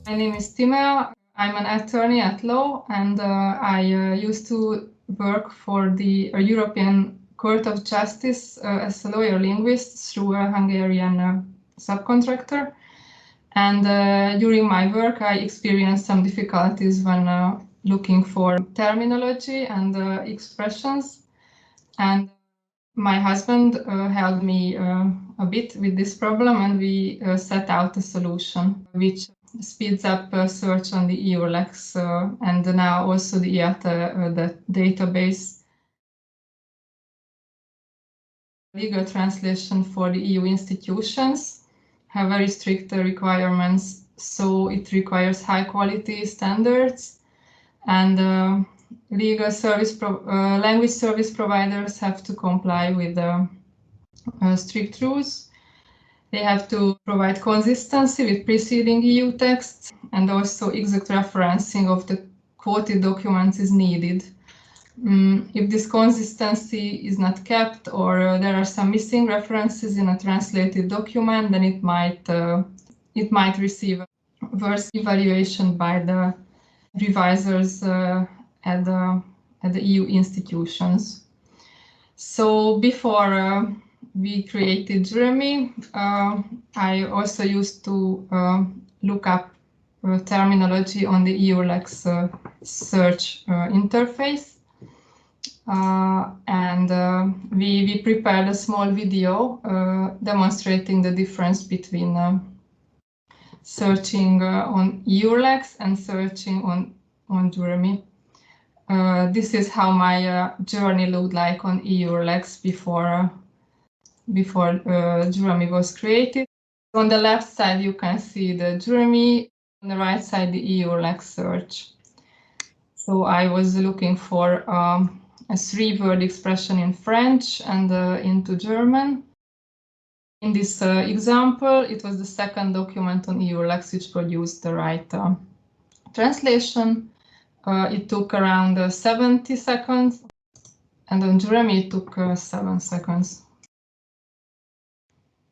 My name is Timea. I'm an attorney at law, and I used to work for the European Court of Justice as a lawyer linguist through a Hungarian subcontractor. And during my work, I experienced some difficulties when looking for terminology and expressions. And my husband helped me a bit with this problem, and we set out a solution which speeds up search on the EULEX and now also the IAT the database. Legal translation for the EU institutions have very strict requirements, so it requires high quality standards, and legal service language service providers have to comply with strict rules. They have to provide consistency with preceding EU texts, and also exact referencing of the quoted documents is needed. If this consistency is not kept, or there are some missing references in a translated document, then it might receive a worse evaluation by the revisers at the EU institutions. So before we created Juremy, I also used to look up terminology on the EULEX search interface. We prepared a small video demonstrating the difference between searching on EULEX and searching on Juremy. This is how my journey looked like on EULEX before Juremy was created. On the left side, you can see the Juremy, on the right side, the EULEX search. So I was looking for a 3-word expression in French and into German. In this example, it was the second document on EULEX which produced the right translation. It took around 70 seconds, and on Juremy it took 7 seconds.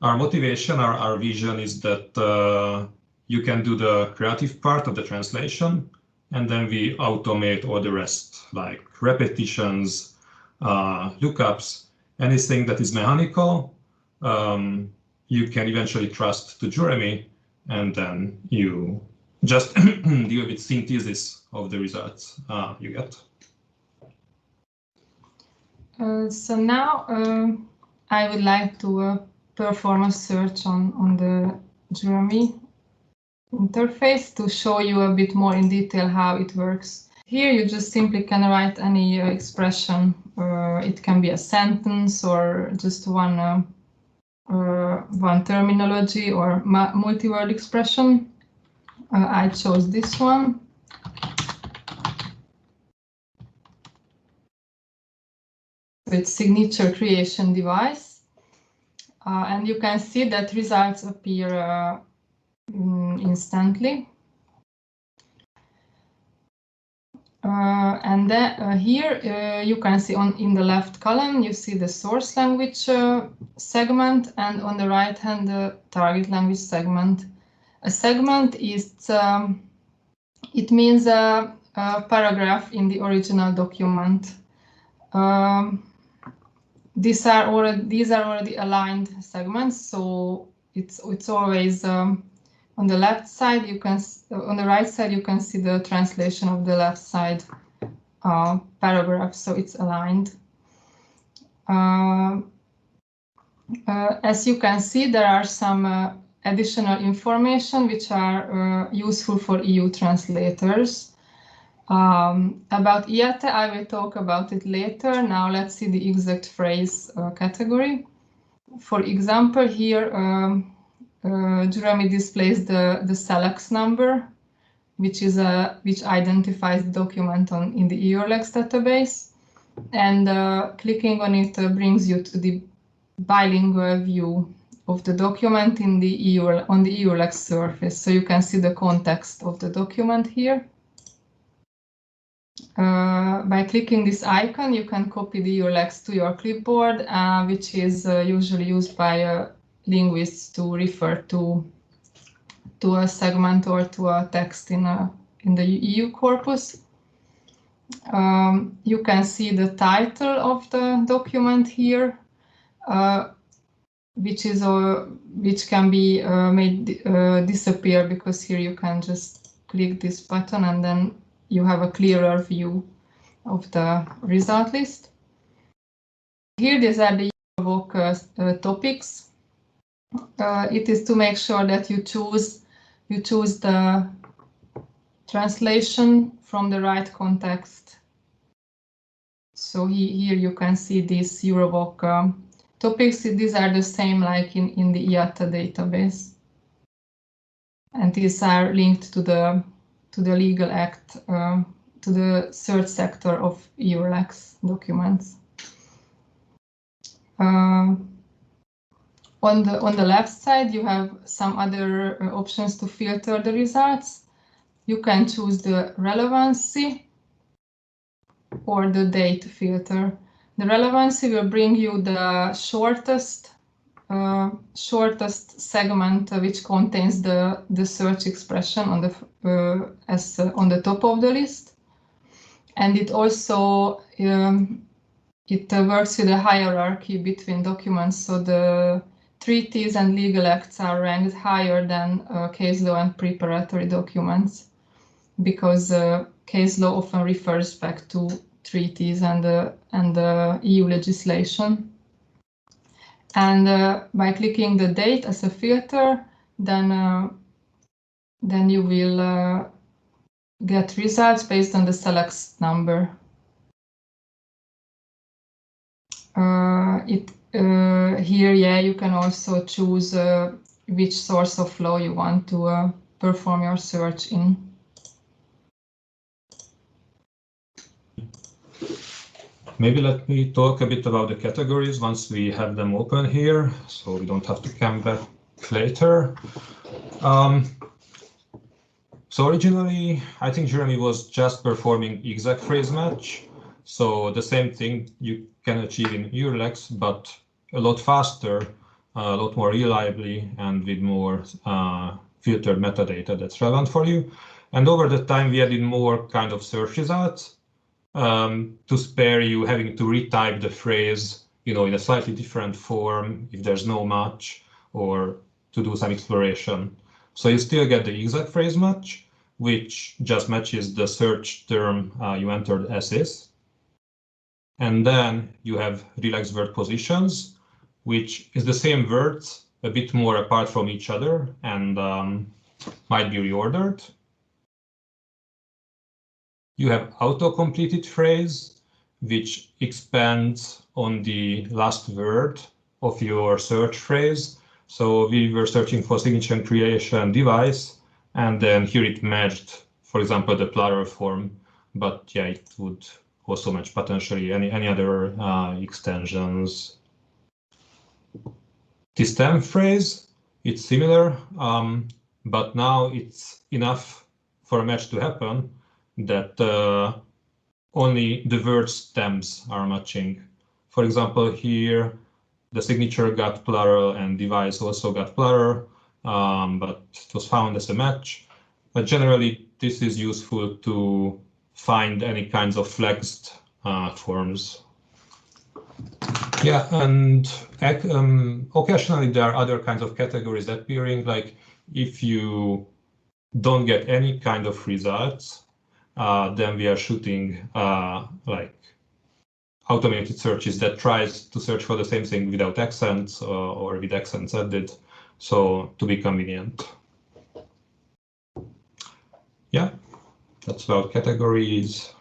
Our motivation, our vision is that you can do the creative part of the translation, and then we automate all the rest, like repetitions, lookups, anything that is mechanical. You can eventually trust to Juremy, and then you just deal with synthesis of the results you get. So now I would like to perform a search on the Juremy interface to show you a bit more in detail how it works. Here you just simply can write any expression. It can be a sentence or just one terminology or multi-word expression. I chose this one. It's signature creation device. And you can see that results appear instantly. And then here you can see in the left column, you see the source language segment, and on the right hand, the target language segment. A segment is, it means a paragraph in the original document. These are already aligned segments, so it's always on the left side. On the right side you can see the translation of the left side paragraph, so it's aligned. As you can see, there are some additional information which are useful for EU translators. About IATE, I will talk about it later. Now let's see the exact phrase category. For example, here Juremy displays the SELEX number, which identifies the document in the EULEX database, and clicking on it brings you to the bilingual view of the document on the EULEX surface. So you can see the context of the document here. By clicking this icon, you can copy the EULEX to your clipboard, which is usually used by linguists to refer to to a segment or to a text in the EU corpus. You can see the title of the document here, which can be made disappear, because here you can just click this button and then you have a clearer view of the result list. Here, these are the Eurovoc topics. It is to make sure that you choose the translation from the right context. So here you can see these Eurovoc topics. These are the same like in the IATA database, and these are linked to the legal act, to the search sector of EURLEX documents. On the left side, you have some other options to filter the results. You can choose the relevancy or the date filter. The relevancy will bring you the shortest segment which contains the search expression on the top of the list, and it also it works with a hierarchy between documents. So the treaties and legal acts are ranked higher than case law and preparatory documents, because case law often refers back to treaties and the EU legislation. And by clicking the date as a filter, then you will get results based on the select number. Here, you can also choose which source of law you want to perform your search in. Maybe let me talk a bit about the categories once we have them open here, so we don't have to come back later. So originally, I think Juremy was just performing exact phrase match. So the same thing you can achieve in EURLEX, but a lot faster, a lot more reliably, and with more filtered metadata that's relevant for you. And over the time, we added more kind of search results to spare you having to retype the phrase, in a slightly different form if there's no match, or to do some exploration. So you still get the exact phrase match, which just matches the search term you entered as is. And then you have relaxed word positions, which is the same words, a bit more apart from each other, and might be reordered. You have auto-completed phrase, which expands on the last word of your search phrase. So we were searching for signature creation device, and then here it matched, for example, the plural form. But yeah, it would also match potentially any other extensions. The stem phrase, it's similar, but now it's enough for a match to happen that only the word stems are matching. For example, here the signature got plural and device also got plural, but it was found as a match. But generally, this is useful to find any kinds of flexed forms. Yeah, and occasionally there are other kinds of categories appearing, like if you don't get any kind of results, then we are shooting like automated searches that tries to search for the same thing without accents or with accents added, so to be convenient. Yeah, that's about categories.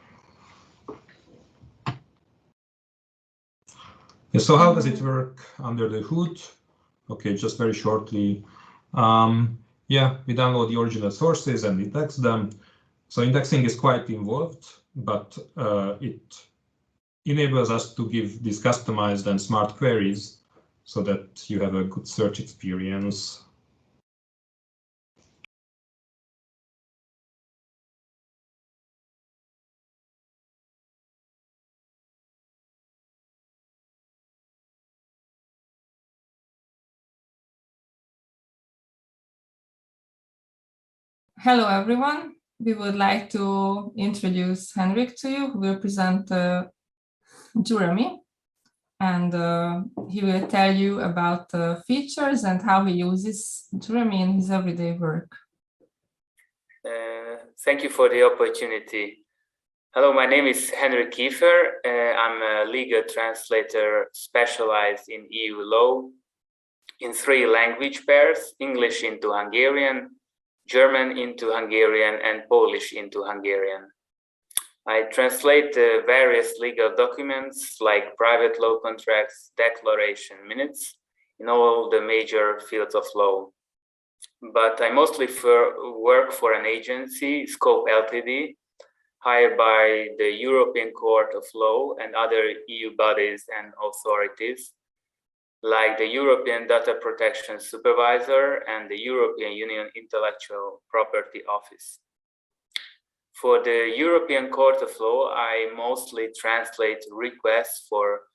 Yeah, so how does it work under the hood? Okay, just very shortly. Yeah, we download the original sources and index them. So indexing is quite involved, but it enables us to give these customized and smart queries so that you have a good search experience. Hello, everyone. We would like to introduce Henrik to you, who will present Juremy, and he will tell you about features and how he uses Juremy in his everyday work. Thank you for the opportunity. Hello, my name is Henrik Kiefer. I'm a legal translator specialized in EU law in 3 language pairs: English into Hungarian, German into Hungarian, and Polish into Hungarian. I translate various legal documents like private law contracts, declaration minutes in all the major fields of law. But I mostly work for an agency, Scope Ltd, hired by the European Court of Law and other EU bodies and authorities, like the European Data Protection Supervisor and the European Union Intellectual Property Office. For the European Court of Law, I mostly translate requests for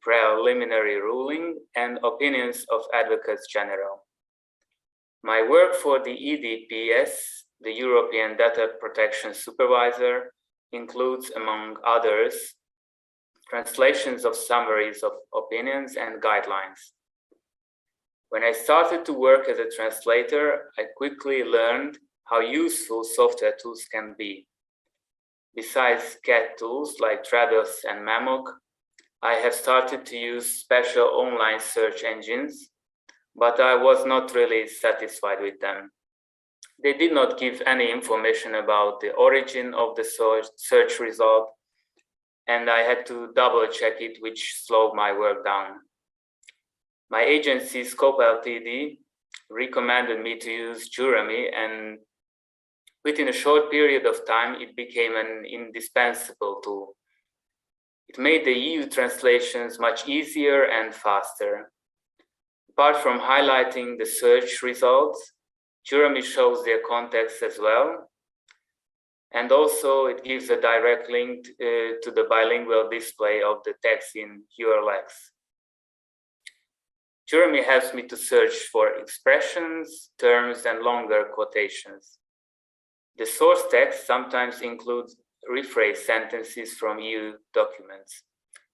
preliminary ruling and opinions of advocates general. My work for the EDPS, the European Data Protection Supervisor, includes, among others, translations of summaries of opinions and guidelines. When I started to work as a translator, I quickly learned how useful software tools can be. Besides CAT tools like Trados and Mammoc, I have started to use special online search engines, but I was not really satisfied with them. They did not give any information about the origin of the search result, and I had to double check it, which slowed my work down. My agency, Scope Ltd, recommended me to use Juremy, and within a short period of time, it became an indispensable tool. It made the EU translations much easier and faster. Apart from highlighting the search results, Juremy shows their context as well. And also it gives a direct link to the bilingual display of the text in URLX. Juremy helps me to search for expressions, terms, and longer quotations. The source text sometimes includes rephrased sentences from EU documents.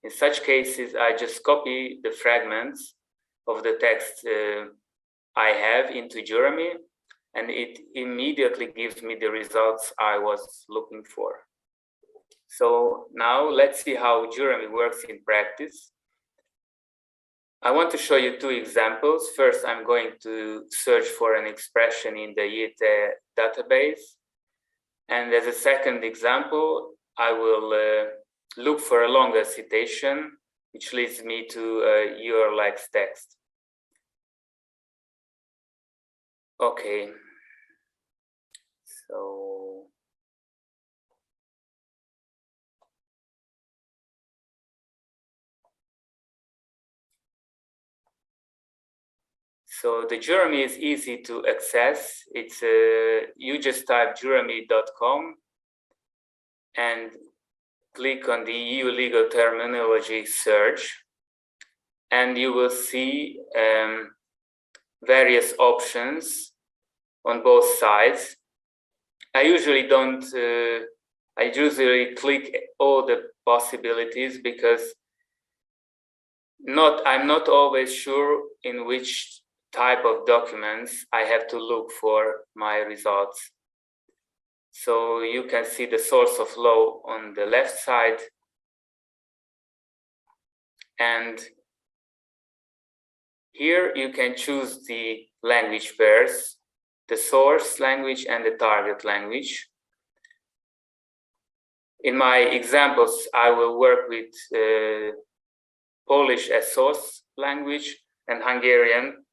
In such cases, I just copy the fragments of the text I have into Juremy, and it immediately gives me the results I was looking for. So now let's see how Juremy works in practice. I want to show you 2 examples. First, I'm going to search for an expression in the IETE database. And as a second example, I will look for a longer citation, which leads me to a URLX text. Okay, so the Juremy is easy to access. It's you just type juremy.com and click on the EU legal terminology search, and you will see various options on both sides. I usually click all the possibilities because I'm not always sure in which type of documents I have to look for my results. So you can see the source of law on the left side, and here you can choose the language pairs, the source language and the target language. In my examples, I will work with Polish as source language and Hungarian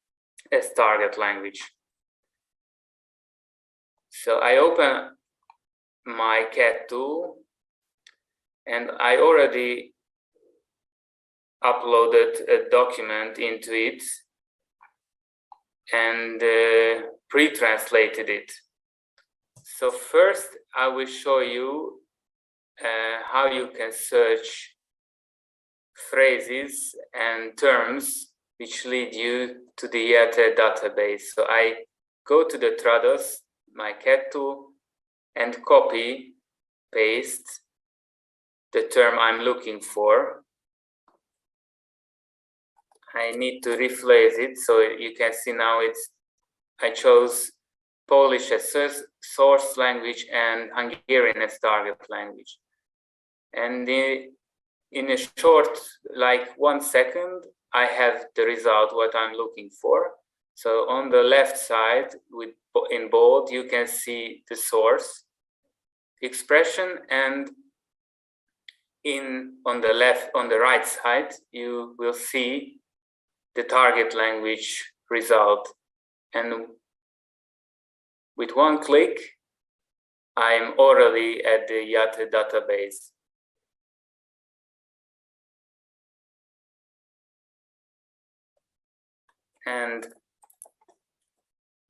as target language. So I open my CAT tool, and I already uploaded a document into it and pre-translated it. So first, I will show you how you can search phrases and terms which lead you to the IETE database. So I go to the Trados my CAT tool and copy, paste the term I'm looking for. I need to rephrase it, so you can see now I chose Polish as source language and Hungarian as target language. And in a short, like 1 second, I have the result, what I'm looking for. So on the left side, in bold, you can see the source expression, and on the right side, you will see the target language result. And with one click, I'm already at the CAT database. And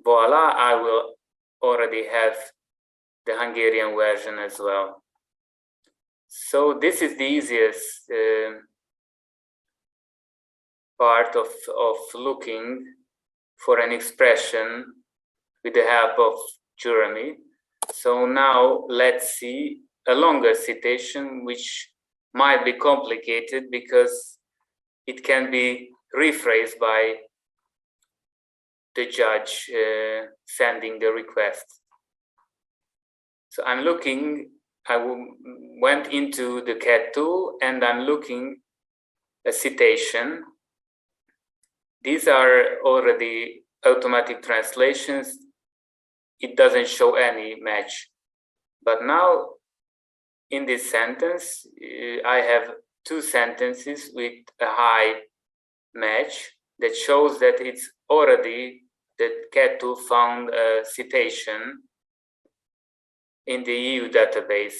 voila, I will already have the Hungarian version as well. So this is the easiest part of looking for an expression with the help of Juremy. So now let's see a longer citation, which might be complicated because it can be rephrased by the judge sending the request. So I'm looking, I went into the CAT tool and I'm looking a citation. These are already automatic translations. It doesn't show any match. But now in this sentence, I have 2 sentences with a high match that shows that it's already the CAT tool found a citation in the EU database.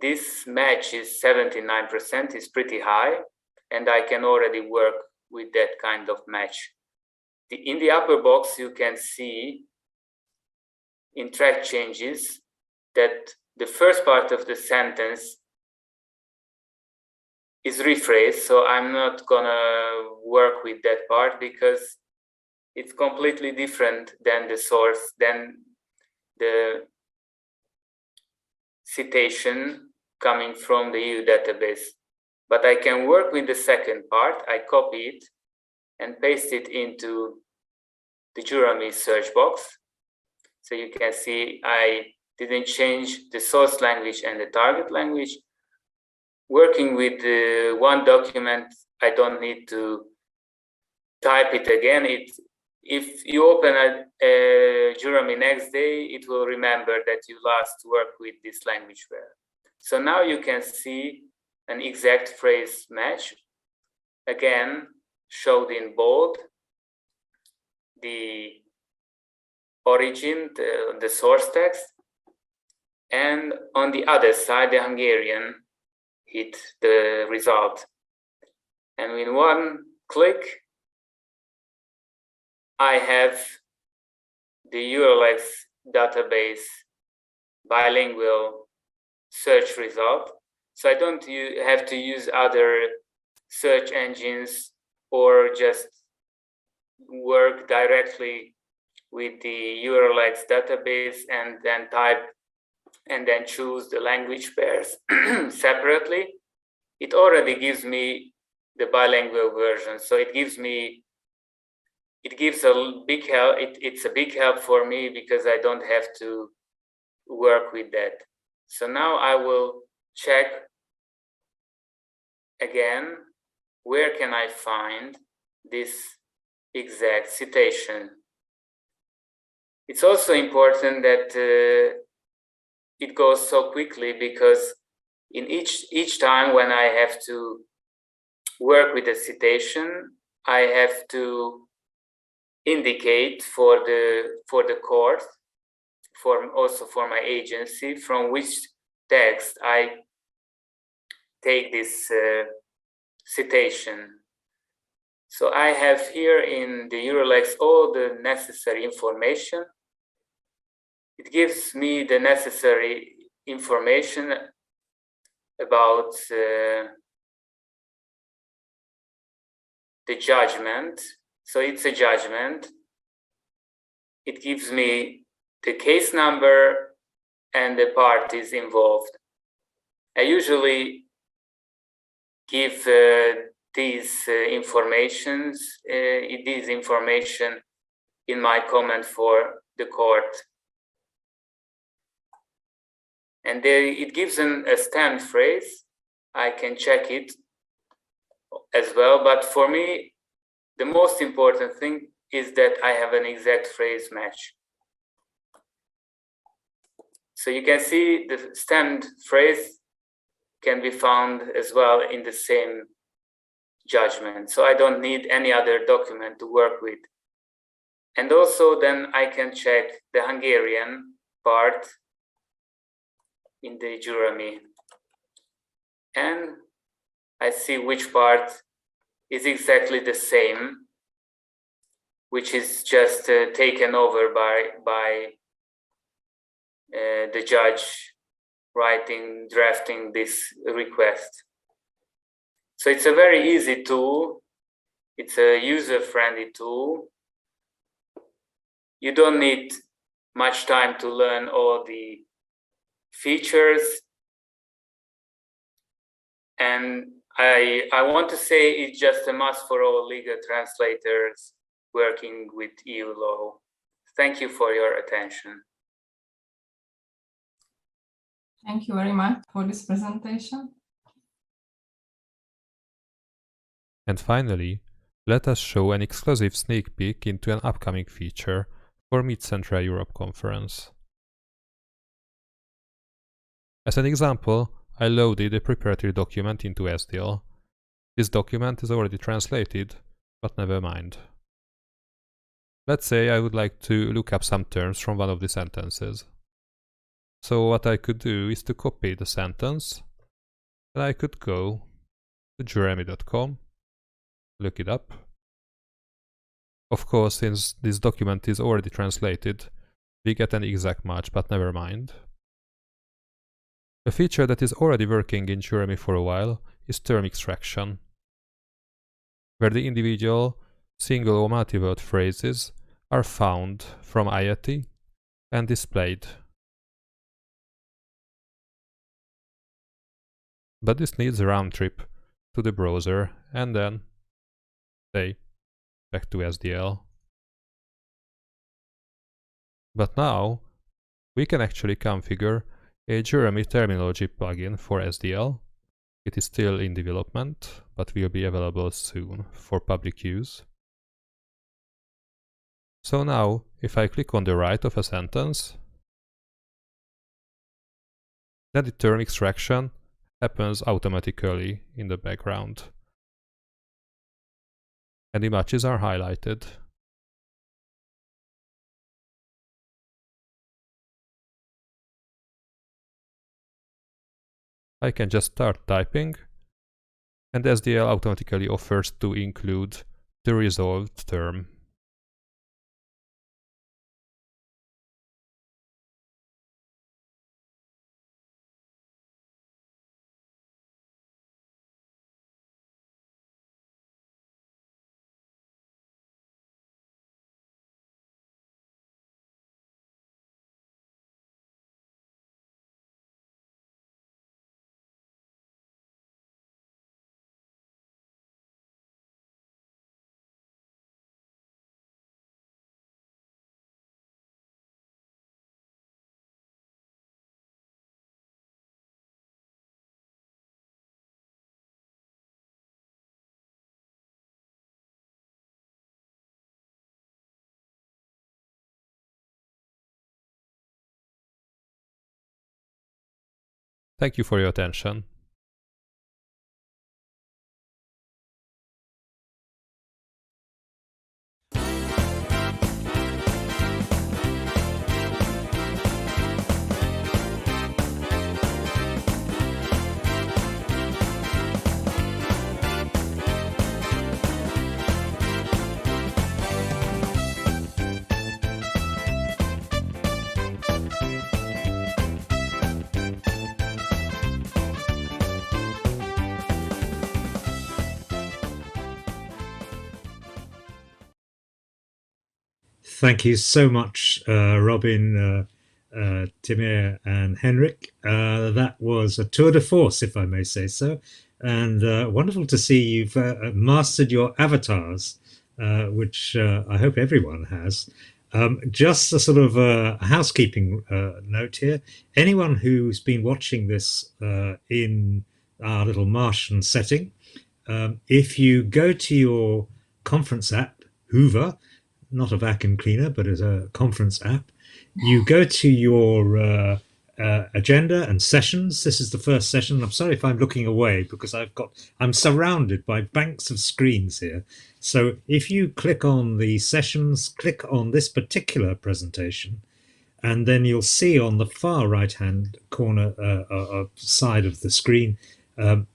This match is 79%, is pretty high, and I can already work with that kind of match. In the upper box, you can see in track changes that the first part of the sentence is rephrased, so I'm not gonna work with that part because it's completely different than the source, than the citation coming from the EU database. But I can work with the second part. I copy it and paste it into the Juremy search box. So you can see I didn't change the source language and the target language. Working with one document, I don't need to type it again. If you open a Juremy next day, it will remember that you last worked with this language pair. So now you can see an exact phrase match, again showed in bold, the origin, the source text, and on the other side, the Hungarian hit the result. And with one click, I have the URLX database bilingual search result. So I don't have to use other search engines or just work directly with the URLX database and then type and then choose the language pairs separately. It already gives me the bilingual version. So it gives a big help. It's a big help for me because I don't have to work with that. So now I will check again, where can I find this exact citation? It's also important that it goes so quickly because in each time when I have to work with a citation, I have to indicate for the court, also for my agency, from which text I take this citation. So I have here in the URLX all the necessary information. It gives me the necessary information about the judgment. So it's a judgment. It gives me the case number, and the parties involved. I usually give this information in my comment for the court. And it gives a stemmed phrase. I can check it as well, but for me, the most important thing is that I have an exact phrase match. So you can see the stemmed phrase can be found as well in the same judgment. So I don't need any other document to work with. And also then I can check the Hungarian part in the Juremy. And I see which part is exactly the same, which is just taken over by the judge drafting this request. So it's a very easy tool. It's a user-friendly tool. You don't need much time to learn all the features. And I want to say it's just a must for all legal translators working with EU law. Thank you for your attention. Thank you very much for this presentation. And finally, let us show an exclusive sneak peek into an upcoming feature for Mid-Central Europe Conference. As an example, I loaded a preparatory document into SDL. This document is already translated, but never mind. Let's say I would like to look up some terms from one of the sentences. So what I could do is to copy the sentence, and I could go to juremy.com, look it up. Of course, since this document is already translated, we get an exact match, but never mind. A feature that is already working in Juremy for a while is term extraction, where the individual single or multi-word phrases are found from IATI and displayed. But this needs a round trip to the browser and then, say, back to SDL. But now, we can actually configure a Juremy terminology plugin for SDL. It is still in development, but will be available soon for public use. So now, if I click on the right of a sentence, then the term extraction happens automatically in the background. And the matches are highlighted. I can just start typing, and SDL automatically offers to include the resolved term. Thank you for your attention. Thank you so much, Robin, Timea and Henrik. That was a tour de force, if I may say so, and wonderful to see you've mastered your avatars, which I hope everyone has. Just a sort of housekeeping note here. Anyone who's been watching this in our little Martian setting, if you go to your conference app, Hoover, not a vacuum cleaner, but as a conference app, you go to your agenda and sessions. This is the first session. I'm sorry if I'm looking away because I'm surrounded by banks of screens here. So if you click on the sessions, click on this particular presentation, and then you'll see on the far right-hand corner side of the screen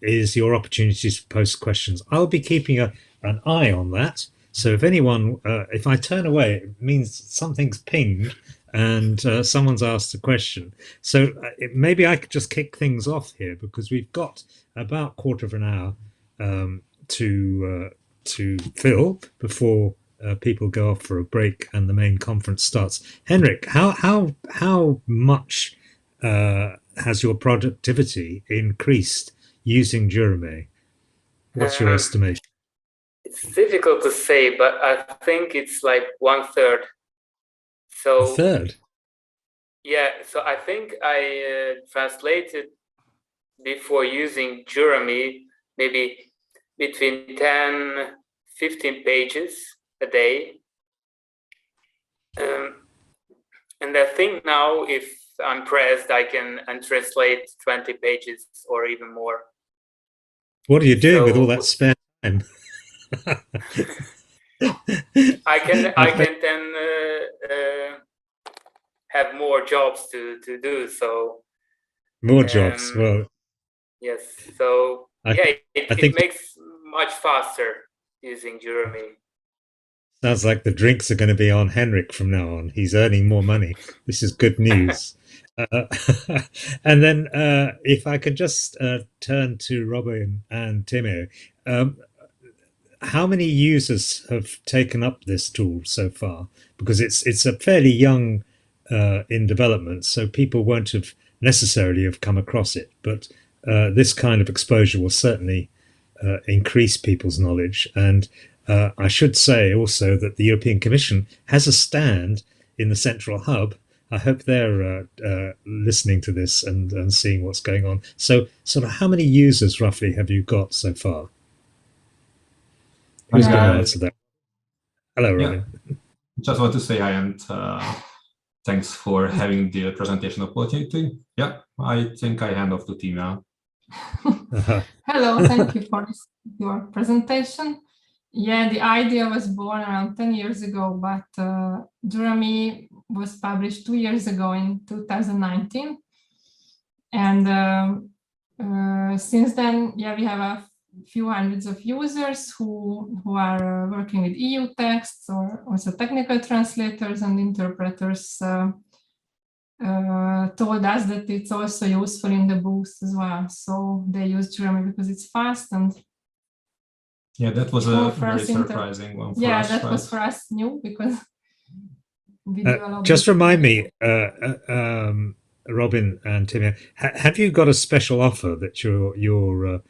is your opportunity to post questions. I'll be keeping an eye on that. So if anyone, if I turn away, it means something's pinged and someone's asked a question. So maybe I could just kick things off here because we've got about a quarter of an hour to fill before people go off for a break and the main conference starts. Henrik, how much has your productivity increased using Juremy? What's your estimation? It's difficult to say, but I think it's like 1/3. So a third? Yeah, so I think I translated before using Juremy maybe between 10, 15 pages a day. And I think now if I'm pressed, I can translate 20 pages or even more. What are you doing with all that spare time? I can then have more jobs to do. So more jobs. Well, yes. So it makes much faster using Juremy. Sounds like the drinks are going to be on Henrik from now on. He's earning more money. This is good news. And then if I could just turn to Robin and Timea, how many users have taken up this tool so far? Because it's a fairly young in development, so people won't have necessarily have come across it. But this kind of exposure will certainly increase people's knowledge. And I should say also that the European Commission has a stand in the central hub. I hope they're listening to this and seeing what's going on. So sort of how many users roughly have you got so far? Who's going to answer that? Hello, Robin. Yeah. Just want to say hi and thanks for having the presentation opportunity. Yeah, I think I hand off to Timea. Hello, thank you for your presentation. Yeah, the idea was born around 10 years ago, but Juremy was published 2 years ago in 2019. And since then, yeah, we have a few hundreds of users who are working with EU texts, or also technical translators and interpreters told us that it's also useful in the booth as well. So they use Juremy because it's fast and yeah, that was a very surprising one for us. Yeah, that was for us new because we developed. Just remind me, Robin and Timea, have you got a special offer that you're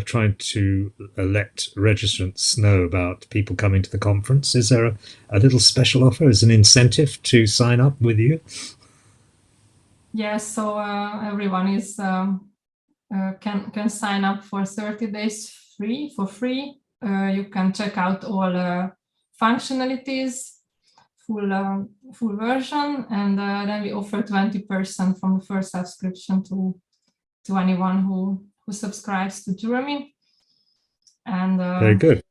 trying to let registrants know about people coming to the conference? Is there a little special offer as an incentive to sign up with you? Yes, so everyone is can sign up for 30 days for free. You can check out all functionalities, full version, and then we offer 20% from the first subscription to anyone who subscribes to Juremy. And very good.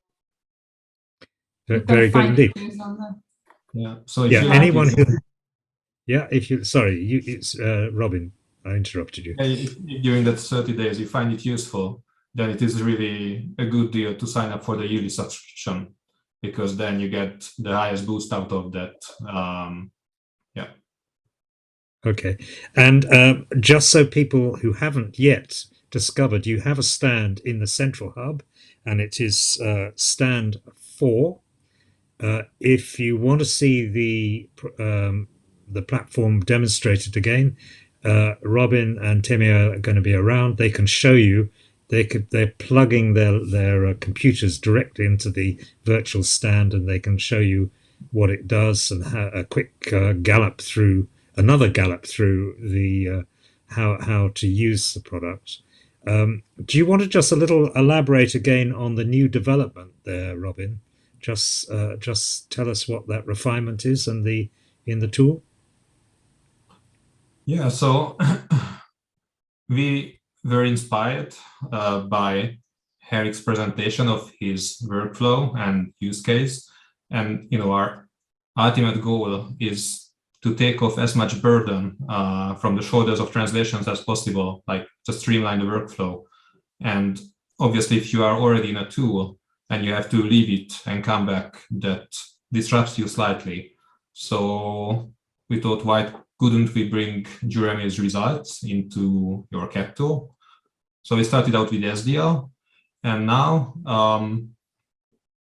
Very good indeed. Yeah. So yeah, anyone who if you it's Robin, I interrupted you. If during that 30 days you find it useful, then it is really a good deal to sign up for the yearly subscription, because then you get the highest boost out of that. Yeah. Okay. And just so people who haven't yet discovered, you have a stand in the central hub, and it is stand 4. if you want to see the platform demonstrated again, Robin and Timea are going to be around. They can show you. They're plugging their computers directly into the virtual stand, and they can show you what it does and a quick gallop through the how to use the product. Do you want to just a little elaborate again on the new development there, Robin? Just tell us what that refinement is in the tool. Yeah, so we were inspired by Henrik's presentation of his workflow and use case, and our ultimate goal is to take off as much burden from the shoulders of translations as possible, like just streamline the workflow. And obviously, if you are already in a tool and you have to leave it and come back, that disrupts you slightly. So we thought, why couldn't we bring Juremy's results into your CAT tool? So we started out with SDL, and now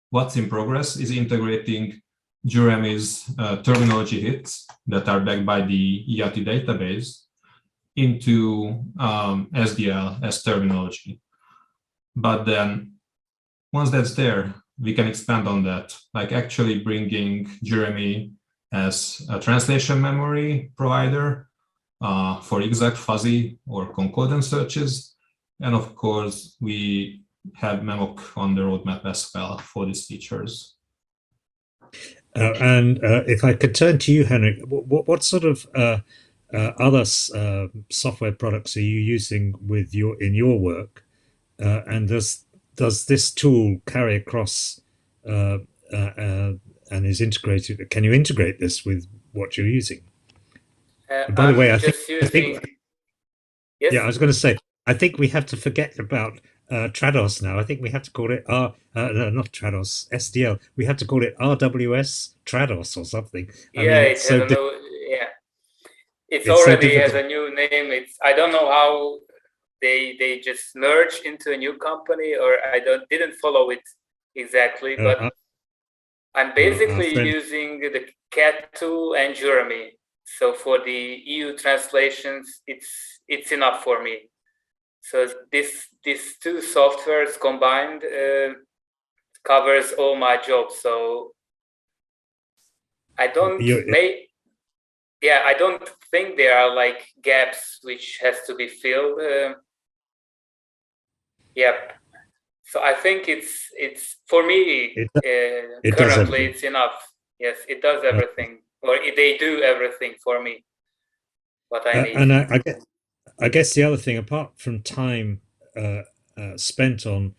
what's in progress is integrating Juremy's terminology hits that are backed by the EAT database into SDL as terminology. But then once that's there, we can expand on that, like actually bringing Juremy as a translation memory provider for exact, fuzzy, or concordant searches. And of course, we have Memoc on the roadmap as well for these features. And if I could turn to you, Henrik, what sort of other software products are you using in your work? And does this tool carry across and is integrated? Can you integrate this with what you're using? By the way, I think yes? Yeah, I was going to say, I think we have to forget about Trados now. I think we have to call it no, not Trados, SDL. We have to call it RWS Trados or something. It already has a new name. I don't know how they just merged into a new company, or I didn't follow it exactly, but I'm basically using the CAT Tool and Juremy. So for the EU translations, it's enough for me. So these two softwares combined covers all my jobs. So I don't I don't think there are like gaps which has to be filled. So I think it's for me currently it's enough. Yes, it does everything, or they do everything for me. What I need. And I guess the other thing, apart from time spent on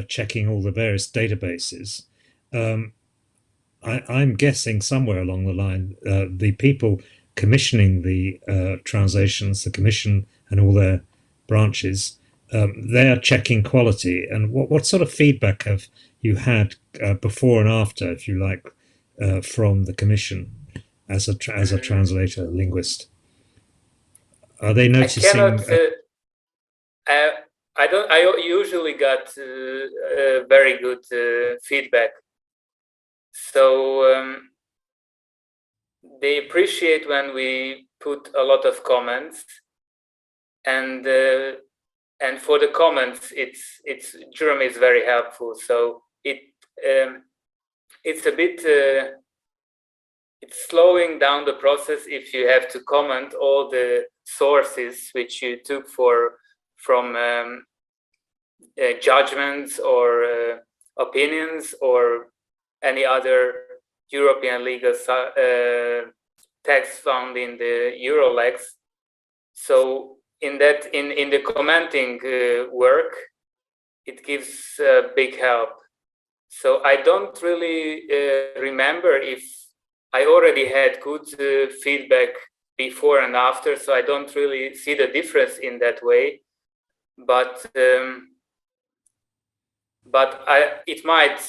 checking all the various databases, I'm guessing somewhere along the line, the people commissioning the translations, the commission and all their branches, they are checking quality. And what sort of feedback have you had before and after, if you like, from the commission as a translator, linguist? Are they noticing? I usually got very good feedback. So they appreciate when we put a lot of comments, and for the comments, Juremy is very helpful. So it's a bit. It's slowing down the process if you have to comment all the sources which you took from judgments or opinions or any other European legal text found in the Eurolex. So in the commenting work, it gives big help. So I don't really remember if I already had good feedback before and after, so I don't really see the difference in that way. But it might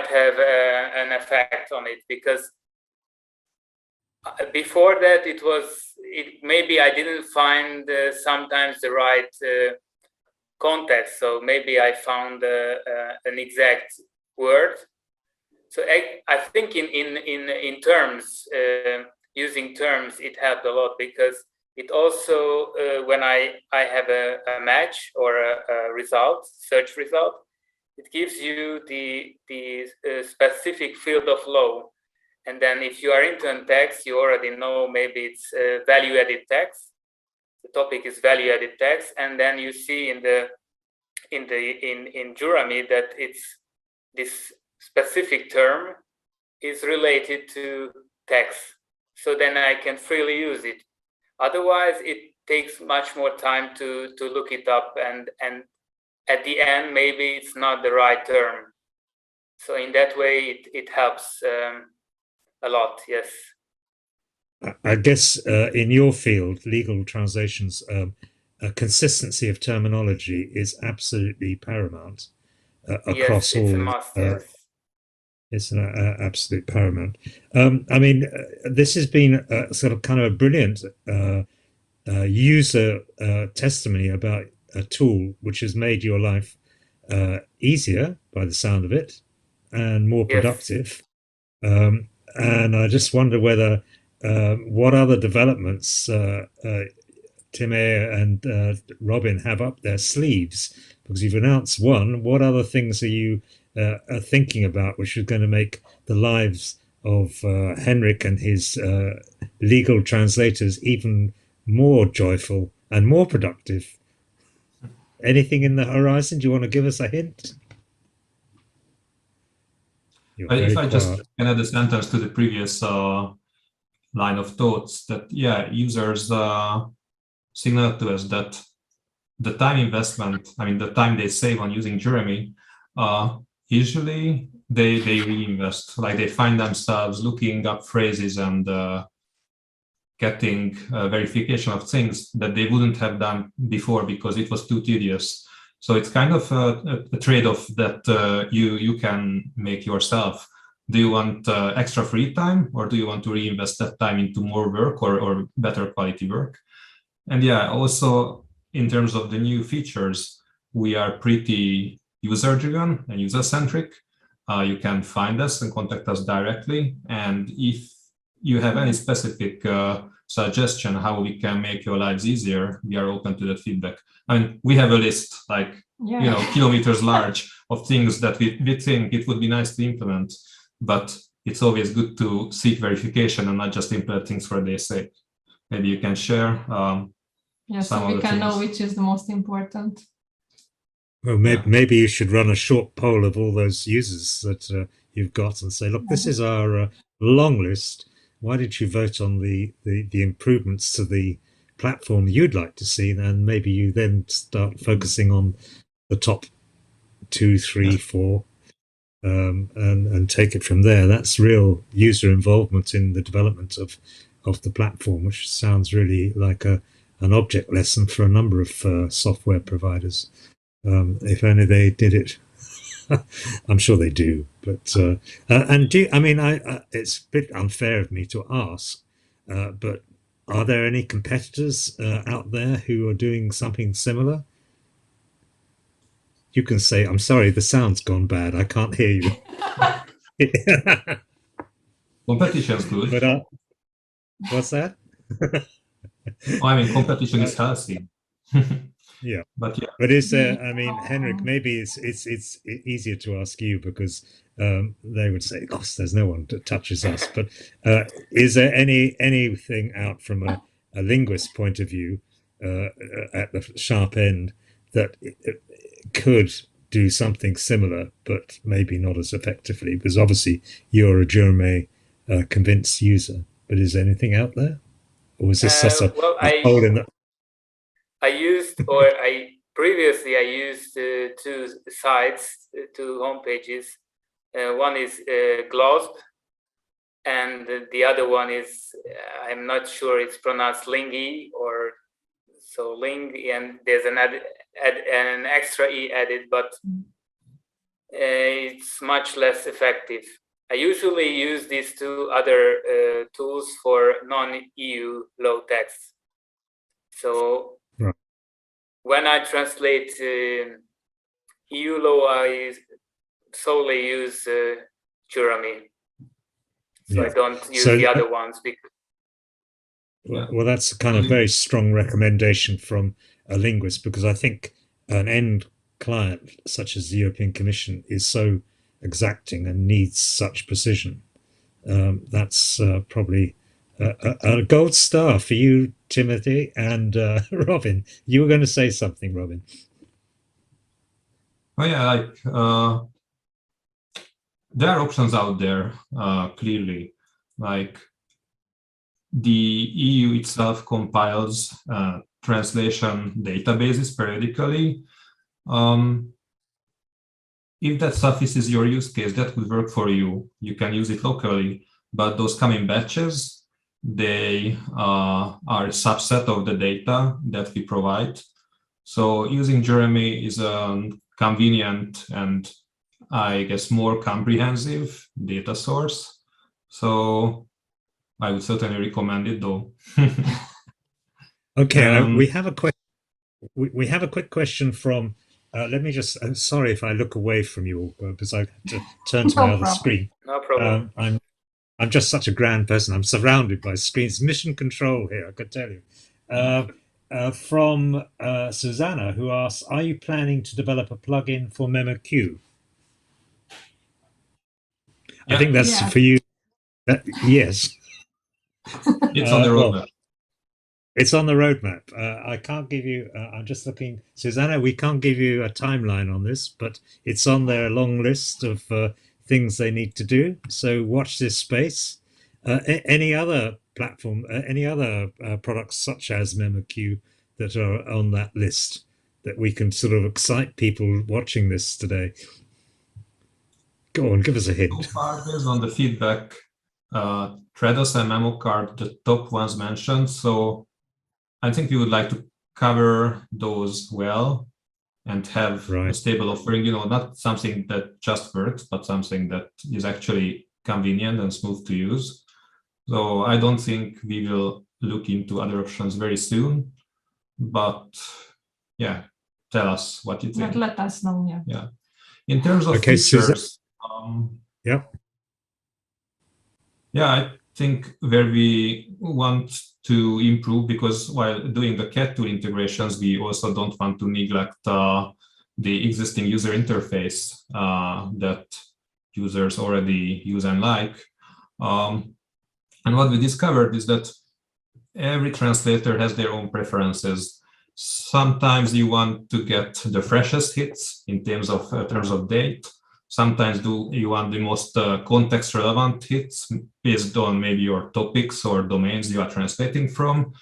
have an effect on it, because before that maybe I didn't find sometimes the right context. So maybe I found an exact word. So I think in terms, using terms, it helped a lot, because it also, when I have a match or a result, search result, it gives you the specific field of law. And then if you are into a text, you already know maybe it's value-added text. The topic is value-added text, and then you see in Juremy that it's this specific term is related to text. So then I can freely use it. Otherwise, it takes much more time to look it up, and at the end, maybe it's not the right term. So in that way, it helps a lot, yes. I guess in your field, legal translations, consistency of terminology is absolutely paramount across yes, it's all. A must, yes. It's an absolute paramount. I mean, this has been sort of kind of a brilliant user testimony about a tool which has made your life easier, by the sound of it, and more productive. Yes. And I just wonder whether what other developments Timea and Robin have up their sleeves, because you've announced one. What other things are you are thinking about which is going to make the lives of Henrik and his legal translators even more joyful and more productive? Anything in the horizon? Do you want to give us a hint? If I just can add a sentence to the previous line of thoughts, that users signal to us that the time investment, I mean the time they save on using Juremy, usually they reinvest. Like they find themselves looking up phrases and getting verification of things that they wouldn't have done before because it was too tedious. So it's kind of a trade-off that you can make yourself. Do you want extra free time, or do you want to reinvest that time into more work or better quality work? And also in terms of the new features, we are pretty user-driven and user-centric. You can find us and contact us directly. And if you have any specific suggestion how we can make your lives easier, we are open to that feedback. I mean, we have a list, like, kilometers large of things that we think it would be nice to implement, but it's always good to seek verification and not just implement things for their sake. Maybe you can share so we can know which is the most important. Well, maybe you should run a short poll of all those users that you've got and say, look, this is our long list. Why did you vote on the improvements to the platform you'd like to see? And maybe you then start focusing on the top 2, 3, 4, and take it from there. That's real user involvement in the development of the platform, which sounds really like an object lesson for a number of software providers. If only they did it. I'm sure they do, but it's a bit unfair of me to ask, but are there any competitors out there who are doing something similar? You can say, I'm sorry, the sound's gone bad, I can't hear you. Competition's good. But what's that? I mean, competition is healthy. But is there, I mean, Henrik, maybe it's easier to ask you, because they would say, gosh, there's no one that touches us. But is there anything out from a linguist point of view at the sharp end that could do something similar, but maybe not as effectively? Because obviously you're a Juremy convinced user, but is there anything out there? Or is this just a hole in the... Previously I used two sites, two homepages. One is Glosp, and the other one is, I'm not sure it's pronounced Lingy or so Ling, and there's an extra E added, but it's much less effective. I usually use these two other tools for non-EU law text. So when I translate EU law, I solely use Juremy. So Yeah. I don't use So the other ones because well, that's a kind of very strong recommendation from a linguist, because I think an end client such as the European Commission is so exacting and needs such precision. That's probably a gold star for you, Timothy, and Robin. You were going to say something, Robin. Oh yeah, like there are options out there, clearly. Like the EU itself compiles translation databases periodically. If that suffices your use case, that would work for you. You can use it locally, but those come in batches. They are a subset of the data that we provide. So using Juremy is a convenient and I guess more comprehensive data source. So I would certainly recommend it, though. Okay, we have a question. We have a quick question from. Let me just. I'm sorry if I look away from you all because I have to turn to my other screen. No problem. I'm just such a grand person. I'm surrounded by screens. Mission control here, I could tell you. From Susanna, who asks, "Are you planning to develop a plugin for MemoQ?" Yeah. I think that's Yeah. for you. Yes. It's on the roadmap. Well, it's on the roadmap. I can't give you, I'm just looking, Susanna, we can't give you a timeline on this, but it's on their long list of things they need to do. So watch this space. Any other platform, any other products such as MemoQ that are on that list that we can sort of excite people watching this today? Go on, give us a hint. So far, based on the feedback, Trados and MemoCard, the top ones mentioned. So I think we would like to cover those well and have a stable offering, not something that just works, but something that is actually convenient and smooth to use. So I don't think we will look into other options very soon, but yeah, tell us what you think. But let us know, yeah. Yeah. In terms of features, yeah, I think where we want to improve, because while doing the CAT tool integrations, we also don't want to neglect the existing user interface that users already use and like. And what we discovered is that every translator has their own preferences. Sometimes you want to get the freshest hits in terms of date. Sometimes you want the most context relevant hits based on maybe your topics or domains you are translating from.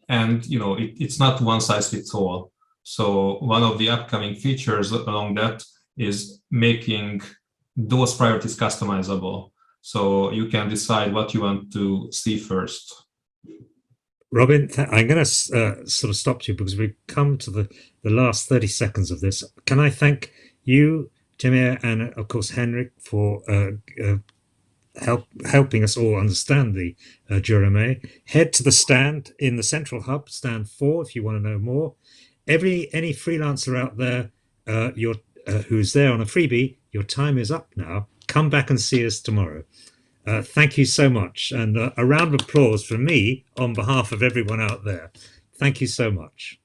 And it's not one size fits all. So one of the upcoming features along that is making those priorities customizable. So you can decide what you want to see first. Robin, I'm going to sort of stop you because we've come to the last 30 seconds of this. Can I thank you, Timea, and of course Henrik, for helping us all understand the Juremy. Head to the stand in the Central Hub, stand 4, if you want to know more. Any freelancer out there who's there on a freebie, your time is up now. Come back and see us tomorrow. Thank you so much, and a round of applause from me on behalf of everyone out there. Thank you so much.